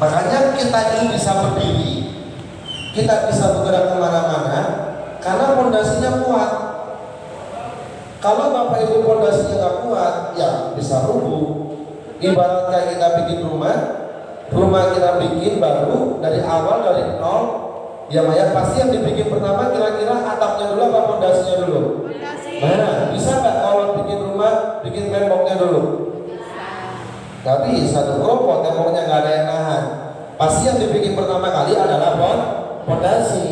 Makanya kita ini bisa berdiri, kita bisa bergerak kemana-mana karena pondasinya kuat. Kalau Bapak Ibu pondasinya nggak kuat, ya bisa rubuh. Ibarat kayak kita bikin rumah kita bikin baru dari awal dari nol, ya Maya pasti yang dibikin pertama kira-kira atapnya dulu apa pondasinya dulu? Nah, bisa nggak kalau bikin rumah bikin temboknya dulu? Nggak bisa tuh, kalau temboknya nggak ada yang nahan. Pasti yang dibikin pertama kali adalah pondasi.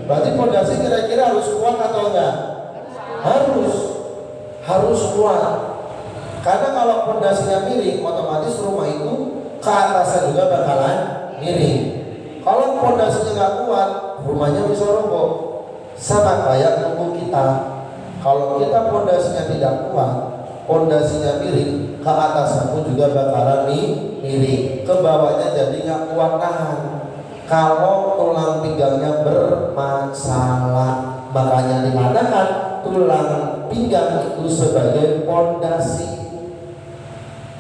Berarti pondasi kira-kira harus kuat atau enggak? Harus kuat. Karena kalau pondasinya miring, otomatis rumah itu ke atasnya juga bakalan miring. Kalau pondasinya nggak kuat, rumahnya bisa roboh. Sama kayak tubuh kita. Kalau kita pondasinya tidak kuat, pondasinya miring, ke atasnya pun juga bakalan miring. Ke bawahnya jadi nggak kuat nahan. Kalau tulang pinggangnya bermasalah, makanya dikatakan tulang pinggang itu sebagai pondasi.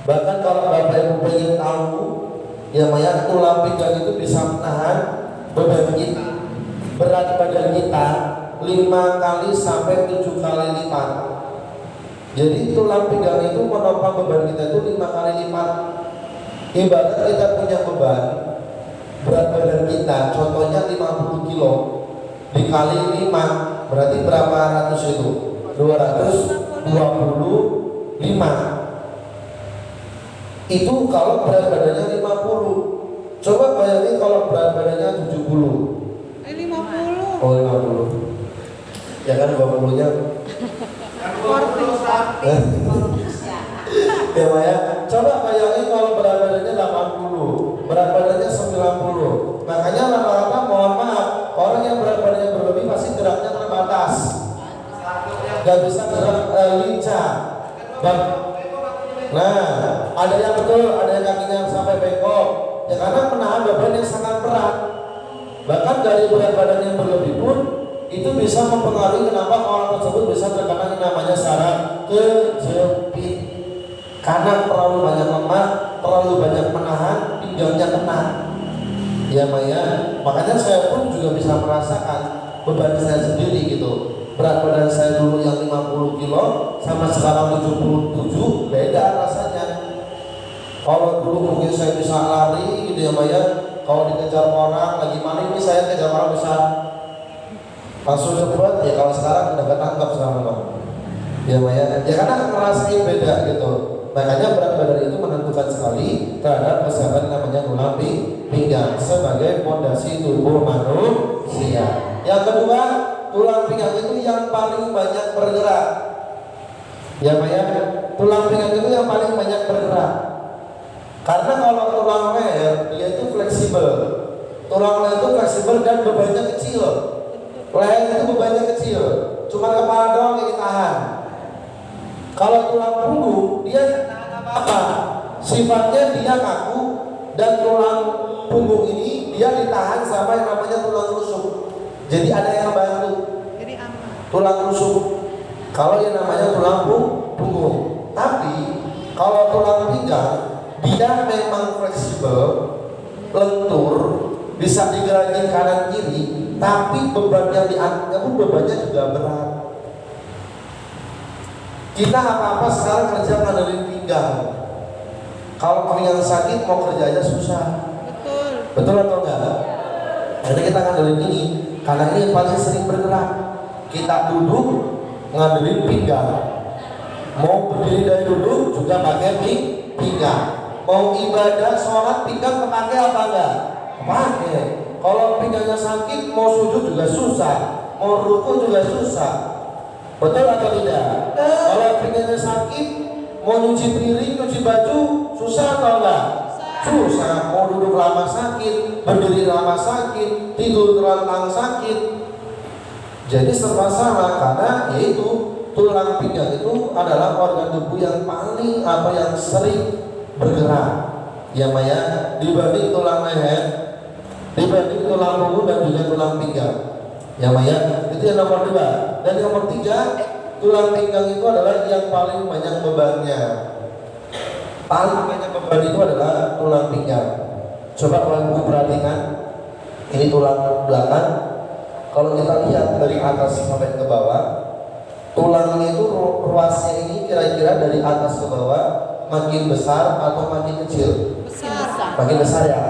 Bahkan kalau Bapak Ibu pengen tahu, ya Maya, tulang pinggang itu bisa menahan beban kita, berat badan kita 5 kali sampai 7 kali lipat. Jadi tulang pinggang itu menopang beban kita itu 5 kali lipat. Ibarat kita punya beban berat badan kita, contohnya 50 kilo dikali 5 berarti berapa ratus itu? 225. Itu kalau berat badannya 50. Coba bayangin kalau berat badannya 70. 50. Oh 50. Ya kan 20-nya. Ya Maya, coba bayangin kalau berat badannya 80, berat badannya 90. Makanya rata-rata mohon maaf, orang yang berat badannya berlebih pasti geraknya terbatas. Gak bisa gerak lincah. Nah, ada yang betul, ada yang kakinya sampai bengkok. Ya karena menahan beban yang sangat berat. Bahkan dari berat badan yang berlebih pun itu bisa mempengaruhi kenapa orang tersebut bisa terkena yang namanya saraf kejepit. Karena terlalu banyak lemak, terlalu banyak menahan, pinggangnya kena. Ya Maya, makanya saya pun juga bisa merasakan beban saya sendiri gitu. Berat badan saya dulu yang 50 kilo sama sekarang 77 beda rasanya. Kalau dulu mungkin saya bisa lari gitu ya Maya, kalau dikejar orang lagi maling nih saya kejar orang bisa langsung cepat ya. Kalau sekarang udah ketangkap sama Bang. Ya Maya, ya karena ngerasain beda gitu. Makanya berat badan itu menentukan sekali terhadap kesehatan namanya tulang pinggang sebagai fondasi tubuh manusia. Yang kedua, tulang pinggang itu yang paling banyak bergerak. Ya Maya, tulang pinggang itu yang paling banyak bergerak. Karena kalau tulang leher dia itu fleksibel. Tulang leher itu fleksibel dan bebannya kecil. Leher itu bebannya kecil, cuma kepala doang yang ditahan. Kalau tulang punggung dia tidak tahan apa-apa. Sifatnya dia kaku dan tulang punggung ini dia ditahan sama yang namanya tulang rusuk. Jadi ada yang bantu. Jadi aman. Tulang rusuk. Kalau yang namanya tulang punggung. Tapi kalau tulang pinggang dia memang fleksibel, lentur, bisa digerakin kanan kiri, tapi beban yang diangkat pun bebannya juga berat. Kita apa-apa sekarang kerja ngandelin pinggang. Kalau pinggang sakit mau kerja aja susah. Betul atau enggak? Jadi kita ngandelin ini karena ini yang paling sering bergerak. Kita duduk ngandelin pinggang. Mau berdiri dari duduk juga pakai pinggang. Mau ibadah sholat pinggang kepake apa enggak? Kepake. Kalau pinggangnya sakit mau sujud juga susah, mau ruku juga susah. Betul atau tidak? Kalau pinggangnya sakit mau nyuci piring, nyuci baju susah atau enggak? Susah. Mau duduk lama sakit, berdiri lama sakit, tidur terlentang sakit. Jadi serba salah karena yaitu tulang pinggang itu adalah organ tubuh yang paling atau yang sering bergerak. Ya Maya, dibanding tulang leher, dibanding tulang punggung dan juga tulang pinggang. Ya Maya, itu yang nomor 2. Dan yang nomor 3, tulang pinggang itu adalah yang paling banyak bebannya. Paling banyak beban itu adalah tulang pinggang. Coba Ibu perhatikan, ini tulang belakang. Kalau kita lihat dari atas sampai ke bawah, tulangnya itu ruasnya ini kira-kira dari atas ke bawah makin besar atau makin kecil? Besar. Makin besar ya.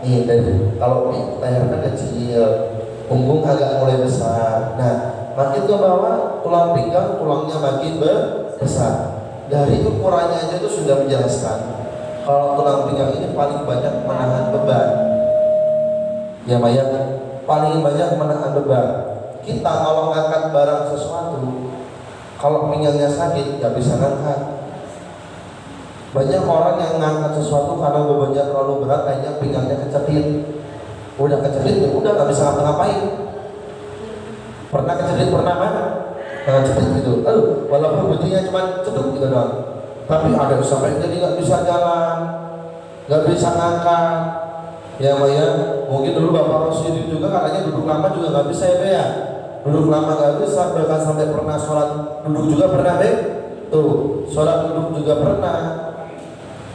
Nih dari kalau layar kan kecil, punggung agak mulai besar. Nah, makin ke bawah tulang pinggang tulangnya makin besar. Dari ukurannya aja itu sudah menjelaskan kalau tulang pinggang ini paling banyak menahan beban. Ya Maya, paling banyak menahan beban. Kita kalau ngangkat barang sesuatu, kalau pinggangnya sakit nggak bisa ngangkat. Banyak orang yang ngangkat sesuatu karena bebannya terlalu berat, kayaknya pinggangnya kecetit. Udah kecetit ya udah nggak bisa ngapa-ngapain. Pernah kecetit pernah kan? Kecetit gitu. Walaupun bunyinya cuma ceduk gitu doang. Tapi ada sampai jadi nggak bisa jalan, nggak bisa ngangkat. Ya Maya, mungkin dulu Bapak Rosidi juga katanya duduk lama juga nggak bisa ya. Duduk lama nggak bisa, bahkan sampai pernah sholat duduk juga pernah tuh, sholat duduk juga pernah.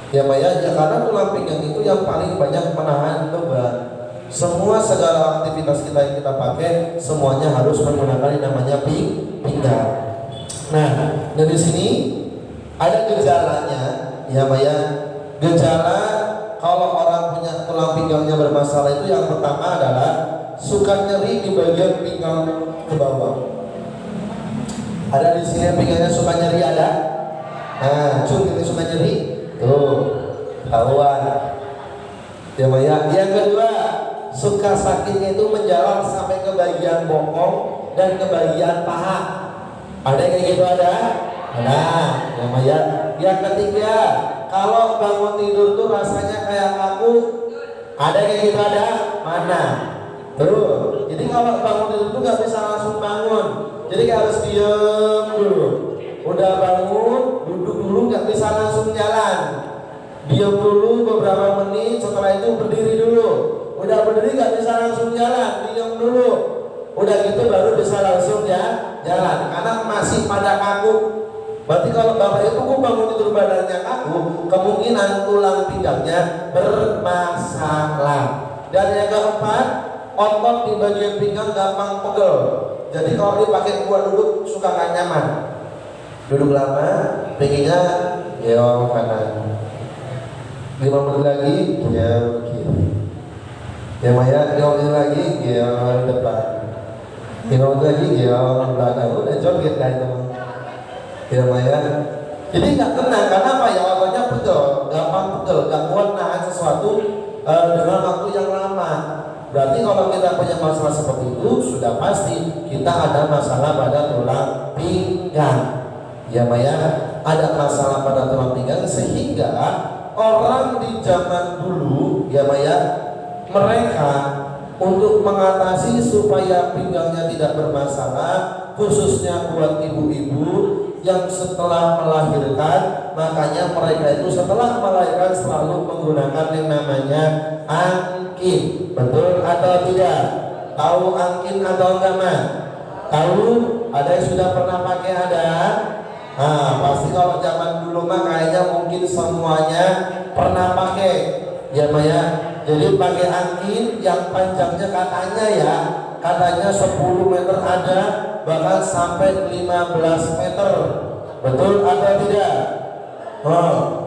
Ya Maya, ya karena tulang pinggang itu yang paling banyak menahan beban. Semua segala aktivitas kita yang kita pakai semuanya harus menggunakan yang namanya pinggang. Nah, dari sini ada gejalanya, ya Maya. Gejala kalau orang punya tulang pinggangnya bermasalah itu yang pertama adalah suka nyeri di bagian pinggang ke bawah. Ada di sini pinggangnya suka nyeri ada? Nah, ini suka nyeri. Tuh, tahuan. Ya Maya. Yang kedua, suka sakitnya itu menjalar sampai ke bagian bokong dan ke bagian paha. Ada yang kayak gitu ada? Nah, ya Maya. Yang ketiga, kalau bangun tidur tuh rasanya kayak kaku. Ada kayak gitu ada? Mana? Tuh. Jadi kalau bangun tidur tuh nggak bisa langsung bangun. Jadi harus diem dulu. Udah bangun, duduk dulu, nggak bisa langsung jalan. Diam dulu beberapa menit, setelah itu berdiri dulu. Udah berdiri nggak bisa langsung jalan, diam dulu. Udah gitu baru bisa langsung jalan, karena masih pada kaku. Berarti kalau Bapak Ibu bangun tidur badannya kaku, kemungkinan tulang pinggangnya bermasalah. Dan yang keempat, otot di bagian pinggang gampang pegel. Jadi kalau dipakai buat duduk suka nggak nyaman. Duduk lama, pinggangnya geong kanan. 5 menit lagi, geong kiri. Ya Maya, 5 menit lagi, geong depan. 5 menit lagi, geong belakang. Udah joget dah itu. Ya Maya. Jadi nggak tenang karena apa ya, ototnya pegel, gampang pegel, nggak kuat nahan sesuatu dengan waktu yang lama. Berarti kalau kita punya masalah seperti itu, sudah pasti kita ada masalah pada tulang pinggang. Ya Maya, ada masalah pada tulang pinggang sehingga orang di zaman dulu, ya Maya, mereka untuk mengatasi supaya pinggangnya tidak bermasalah, khususnya buat ibu-ibu yang setelah melahirkan, makanya mereka itu setelah melahirkan selalu menggunakan yang namanya angkin. Betul atau tidak? Tahu angkin atau enggak, Mas? Tahu? Ada yang sudah pernah pakai ada? Nah, pasti kalau zaman dulu mah kayaknya mungkin semuanya pernah pakai. Ya Maya. Jadi pakai angkin yang panjangnya katanya 10 meter ada, bahkan sampai 15 meter. Betul atau tidak?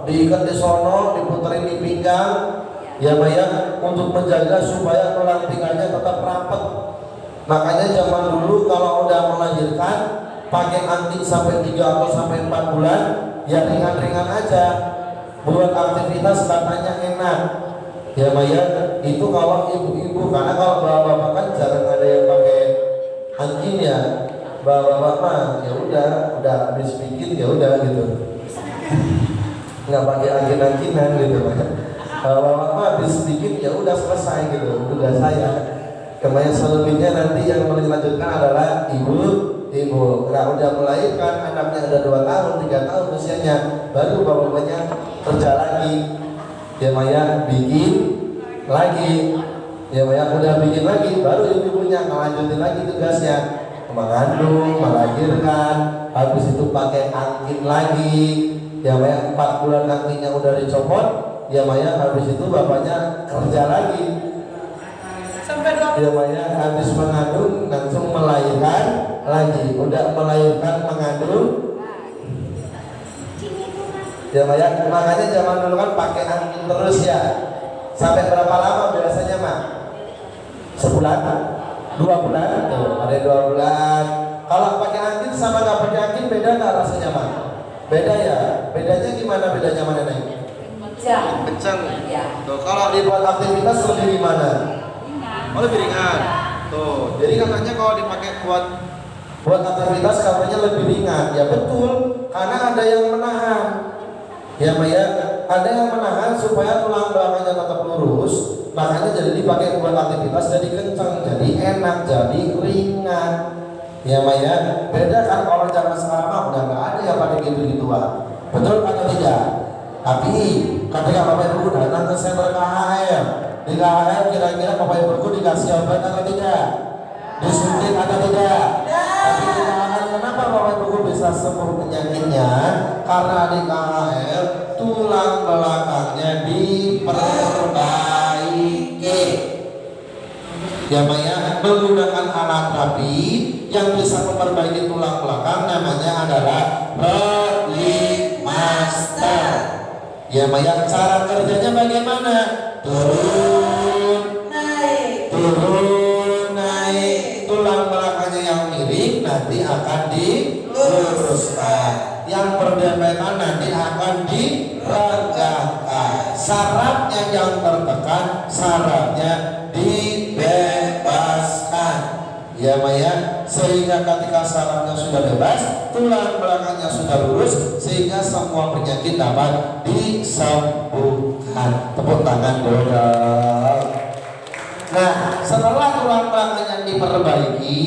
Diikat di sono, diputerin di pinggang. Ya Maya, untuk menjaga supaya tulang pinggangnya tetap rapat. Makanya zaman dulu kalau udah melahirkan pakai angkin sampai 3 atau sampai 4 bulan, ya ringan-ringan aja. Buat aktivitas katanya enak. Ya Maya, itu kalau ibu-ibu, karena kalau bapak-bapak kan jarang ada yang pakai angkin ya. Bapak-bapak mah ya udah habis bikin ya udah gitu. Nggak pakai angkin-angkinan gitu. Bapak-bapak mah habis bikin ya udah selesai gitu. Tugas saya. Kemudian selebihnya nanti yang melanjutkan adalah ibu. Nah, udah melahirkan anaknya ada 2 tahun, 3 tahun usianya, baru bapaknya kerja lagi. Ya Maya, bikin lagi. Ya Maya, udah bikin lagi, baru ibunya ngelanjutin lagi tugasnya, mengandung, melahirkan, habis itu pakai angkin lagi. Ya Maya, 4 bulan angkinnya udah dicopot, Ya Maya, habis itu bapaknya kerja lagi. Sampai 20. Ya Maya, habis mengandung langsung melahirkan lagi. Udah melahirkan mengandung. Ya Maya, makanya zaman dulu kan pakai angin terus ya. Sampai berapa lama biasanya Mak? Sebulan? 2 bulan? Tuh, ada 2 bulan. Kalau pakai angin sama nggak pakai angin beda nggak rasanya Mak? Beda ya. Bedanya gimana? Bedanya mana nih? Kencang. Ya. Tuh, kalau dibuat aktivitas lebih gimana? Oh, lebih ringan. Tuh, jadi katanya kalau dipakai buat aktivitas katanya lebih ringan. Ya betul, karena ada yang menahan. Ya Maya, ada yang menahan supaya tulang belakangnya tetap lurus. Makanya jadi dipakai buat aktivitas jadi kencang, jadi enak, jadi ringan. Ya Maya, beda kan kalau zaman sekarang mah udah nggak ada yang pakai gitu-gituan. Betul atau tidak? Tapi ketika Bapak Ibu datang ke center KHL, di KHL kira-kira Bapak Ibu dikasih obat atau tidak? Disuntik atau tidak? Tapi di KHL kenapa Bapak Ibu bisa sembuh penyakitnya? Karena di KHL tulang belakangnya diperbaiki. Ya Maya, menggunakan alat rapi yang bisa memperbaiki tulang belakang namanya adalah Relief Master. Ya Maya, cara kerjanya bagaimana? Turun naik, tulang belakangnya yang miring nanti akan diluruskan, yang berdempetan nanti akan diregangkan, sarafnya yang tertekan sarafnya dibebaskan. Ya Maya, sehingga ketika sarafnya sudah bebas, tulang belakangnya sudah lurus, sehingga semua penyakit dapat disembuhkan. Tepuk tangan dong. Nah, setelah tulang belakangnya diperbaiki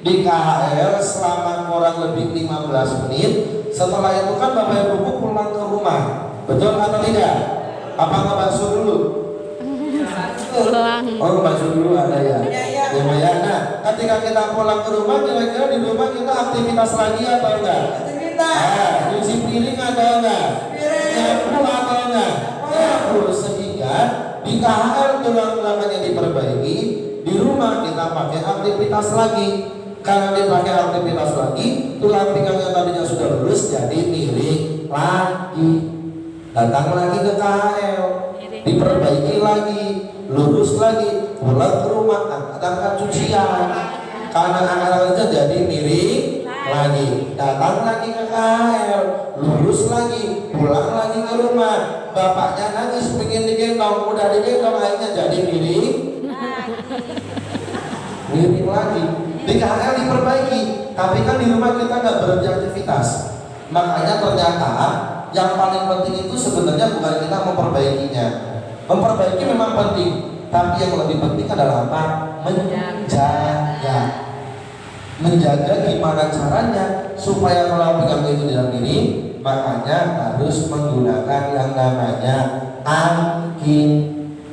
di KHL selama kurang lebih 15 menit, setelah itu kan Bapak Ibu pulang ke rumah, betul atau tidak? Apa nggak basuh dulu? Oh, basuh dulu ada ya. Ya Maya, nah ketika kita pulang ke rumah, kira-kira di rumah kita aktivitas lagi atau enggak? Cuci piring atau enggak? Nyapu atau enggak? Nyapu. Sehingga di KHL tulang belakangnya diperbaiki, di rumah kita pakai aktivitas lagi. Karena dipakai aktivitas lagi, tulang pinggang yang tadinya sudah lurus jadi miring lagi. Datang lagi ke KHL, diperbaiki lagi, lurus lagi, pulang ke rumah, angkat cucian. Karena angkat jadi miring lagi, datang lagi ke KHL, lurus lagi, pulang lagi ke rumah. Bapaknya nangis pengen digendong, udah digendong akhirnya jadi miring lagi. Di KHL diperbaiki, tapi kan di rumah kita nggak berhenti aktivitas. Makanya ternyata yang paling penting itu sebenarnya bukan kita memperbaikinya. Memperbaiki memang penting, tapi yang lebih penting adalah apa? Menjaga gimana caranya supaya tulang pinggang itu tidak miring. Makanya harus menggunakan yang namanya angin.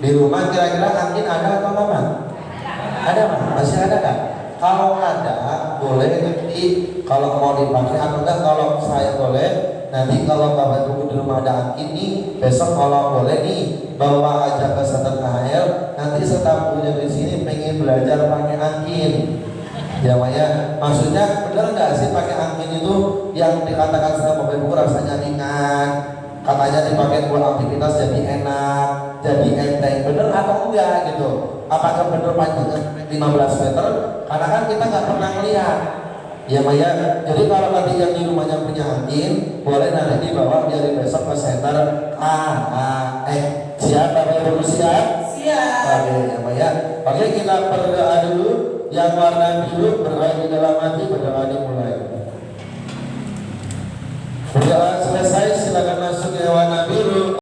Di rumah kira-kira angin ada atau enggak? Ada Pak? Masih ada kan? Kalau ada boleh nanti kalau mau dipakai atau enggak, kalau saya boleh nanti kalau Bapak Ibu di rumah ada angin nih, besok kalau boleh nih bawa aja ke center KHL, nanti staf punya di sini pengen belajar pakai angin. Ya Maya, maksudnya benar nggak sih pakai angin itu yang dikatakan sama Bapak Ibu rasanya ringan, katanya dipakai buat aktivitas jadi enak, jadi enteng, bener atau enggak gitu? Apakah bener panjangnya 15 meter? Karena kan kita nggak pernah lihat. Ya Maya, jadi kalau nanti yang di rumahnya punya angin, boleh nanti dibawa dari besok ke center siap Bapak Ibu siap? Siap. Oke ya Maya, oke kita berdoa dulu. Yang warna biru berdoa di dalam hati, berdoa dimulai. Berdoa selesai, silakan masuk ke warna biru.